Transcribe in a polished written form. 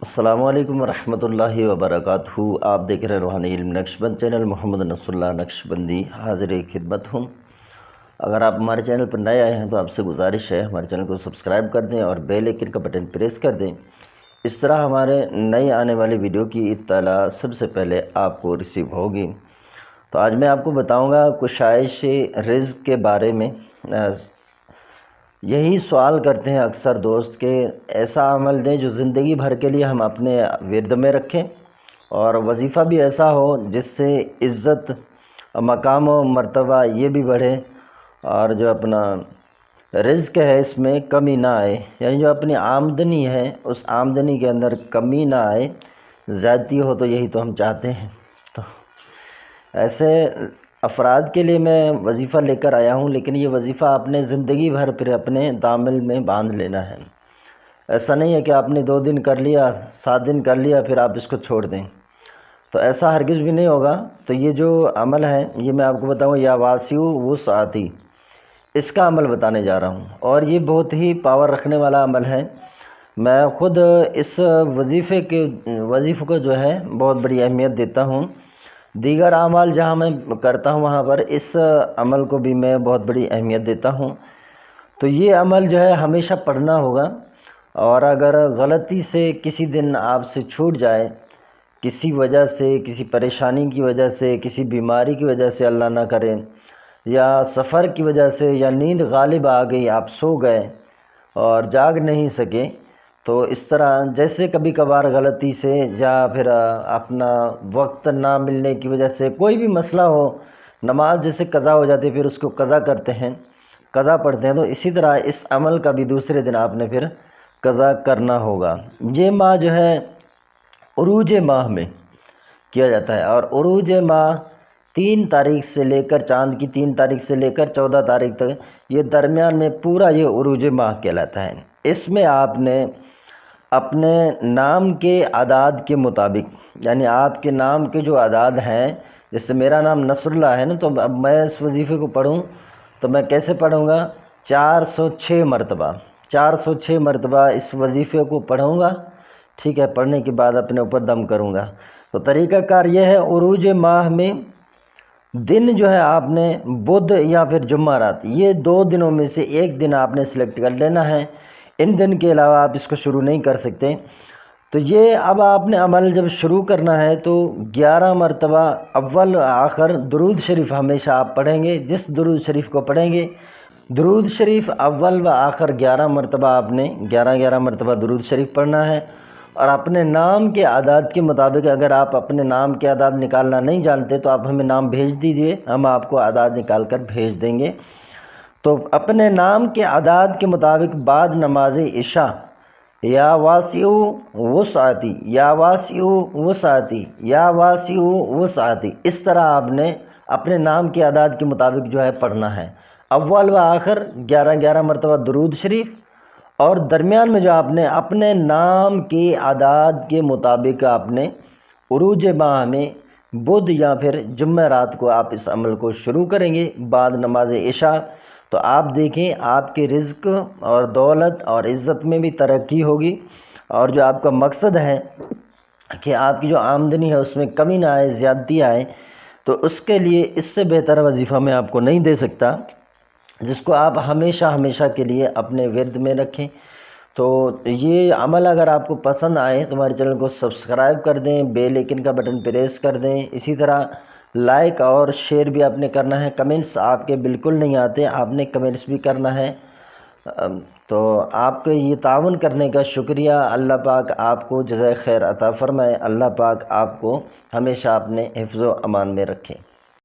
السلام علیکم ورحمۃ اللہ وبرکاتہ۔ آپ دیکھ رہے ہیں روحانی علم نقشبند چینل، محمد نصر اللہ نقشبندی حاضر خدمت ہوں۔ اگر آپ ہمارے چینل پر نئے آئے ہیں تو آپ سے گزارش ہے ہمارے چینل کو سبسکرائب کر دیں اور بیل آئیکن کا بٹن پریس کر دیں۔ اس طرح ہمارے نئی آنے والی ویڈیو کی اطلاع سب سے پہلے آپ کو ریسیو ہوگی۔ تو آج میں آپ کو بتاؤں گا کشائش رزق کے بارے میں۔ یہی سوال کرتے ہیں اکثر دوست کہ ایسا عمل دیں جو زندگی بھر کے لیے ہم اپنے ورد میں رکھیں، اور وظیفہ بھی ایسا ہو جس سے عزت، مقام و مرتبہ یہ بھی بڑھے، اور جو اپنا رزق ہے اس میں کمی نہ آئے، یعنی جو اپنی آمدنی ہے اس آمدنی کے اندر کمی نہ آئے، زیادتی ہو تو یہی تو ہم چاہتے ہیں۔ تو ایسے افراد کے لیے میں وظیفہ لے کر آیا ہوں، لیکن یہ وظیفہ اپنے زندگی بھر پھر اپنے دامن میں باندھ لینا ہے۔ ایسا نہیں ہے کہ آپ نے 2 دن کر لیا، 7 دن کر لیا پھر آپ اس کو چھوڑ دیں، تو ایسا ہرگز بھی نہیں ہوگا۔ تو یہ جو عمل ہے یہ میں آپ کو بتاؤں، یا واسع وسعتی، اس کا عمل بتانے جا رہا ہوں، اور یہ بہت ہی پاور رکھنے والا عمل ہے۔ میں خود اس وظیفے کو جو ہے بہت بڑی اہمیت دیتا ہوں۔ دیگر اعمال جہاں میں کرتا ہوں وہاں پر اس عمل کو بھی میں بہت بڑی اہمیت دیتا ہوں۔ تو یہ عمل جو ہے ہمیشہ پڑھنا ہوگا، اور اگر غلطی سے کسی دن آپ سے چھوٹ جائے، کسی وجہ سے، کسی پریشانی کی وجہ سے، کسی بیماری کی وجہ سے، اللہ نہ کرے، یا سفر کی وجہ سے، یا نیند غالب آ گئی، آپ سو گئے اور جاگ نہیں سکے، تو اس طرح جیسے کبھی کبھار غلطی سے یا پھر اپنا وقت نہ ملنے کی وجہ سے کوئی بھی مسئلہ ہو، نماز جیسے قضا ہو جاتی ہے پھر اس کو قضا کرتے ہیں، قضا پڑھتے ہیں، تو اسی طرح اس عمل کا بھی دوسرے دن آپ نے پھر قضا کرنا ہوگا۔ یہ ماہ جو ہے عروج ماہ میں کیا جاتا ہے، اور عروج ماہ 3 تاریخ سے لے کر، چاند کی 3 تاریخ سے لے کر 14 تاریخ تک، یہ درمیان میں پورا یہ عروج ماہ کہلاتا ہے۔ اس میں آپ نے اپنے نام کے اعداد کے مطابق، یعنی آپ کے نام کے جو اعداد ہیں، جیسے میرا نام نصر اللہ ہے نا، تو اب میں اس وظیفے کو پڑھوں تو میں کیسے پڑھوں گا؟ 406 مرتبہ 406 مرتبہ اس وظیفے کو پڑھوں گا، ٹھیک ہے؟ پڑھنے کے بعد اپنے اوپر دم کروں گا۔ تو طریقہ کار یہ ہے، عروج ماہ میں دن جو ہے آپ نے بدھ یا پھر جمعرات، یہ 2 دنوں میں سے ایک دن آپ نے سلیکٹ کر لینا ہے۔ ان دن کے علاوہ آپ اس کو شروع نہیں کر سکتے۔ تو یہ اب آپ نے عمل جب شروع کرنا ہے تو 11 مرتبہ اول آخر درود شریف ہمیشہ آپ پڑھیں گے۔ جس درود شریف کو پڑھیں گے، درود شریف اول و آخر 11 مرتبہ آپ نے 11 مرتبہ درود شریف پڑھنا ہے، اور اپنے نام کے اعداد کے مطابق، اگر آپ اپنے نام کے اعداد نکالنا نہیں جانتے تو آپ ہمیں نام بھیج دیجئے، ہم آپ کو اعداد نکال کر بھیج دیں گے۔ تو اپنے نام کے اعداد کے مطابق بعد نماز عشاء یا واسع وسعتی، یا واسع وسعتی، یا واسع وسعتی، اس طرح آپ نے اپنے نام کے اعداد کے مطابق جو ہے پڑھنا ہے۔ اول و آخر 11 مرتبہ درود شریف، اور درمیان میں جو آپ نے اپنے نام کے اعداد کے مطابق آپ نے عروج ماہ میں بدھ یا پھر جمعرات کو آپ اس عمل کو شروع کریں گے بعد نماز عشاء۔ تو آپ دیکھیں آپ کے رزق اور دولت اور عزت میں بھی ترقی ہوگی، اور جو آپ کا مقصد ہے کہ آپ کی جو آمدنی ہے اس میں کمی نہ آئے، زیادتی آئے، تو اس کے لیے اس سے بہتر وظیفہ میں آپ کو نہیں دے سکتا، جس کو آپ ہمیشہ کے لیے اپنے ورد میں رکھیں۔ تو یہ عمل اگر آپ کو پسند آئے تو ہمارے چینل کو سبسکرائب کر دیں، بیل آئیکن کا بٹن پریس کر دیں، اسی طرح لائک اور شیئر بھی آپ نے کرنا ہے۔ کمنٹس آپ کے بالکل نہیں آتے، آپ نے کمنٹس بھی کرنا ہے۔ تو آپ کے یہ تعاون کرنے کا شکریہ۔ اللہ پاک آپ کو جزائے خیر عطا فرمائے، اللہ پاک آپ کو ہمیشہ اپنے حفظ و امان میں رکھیں۔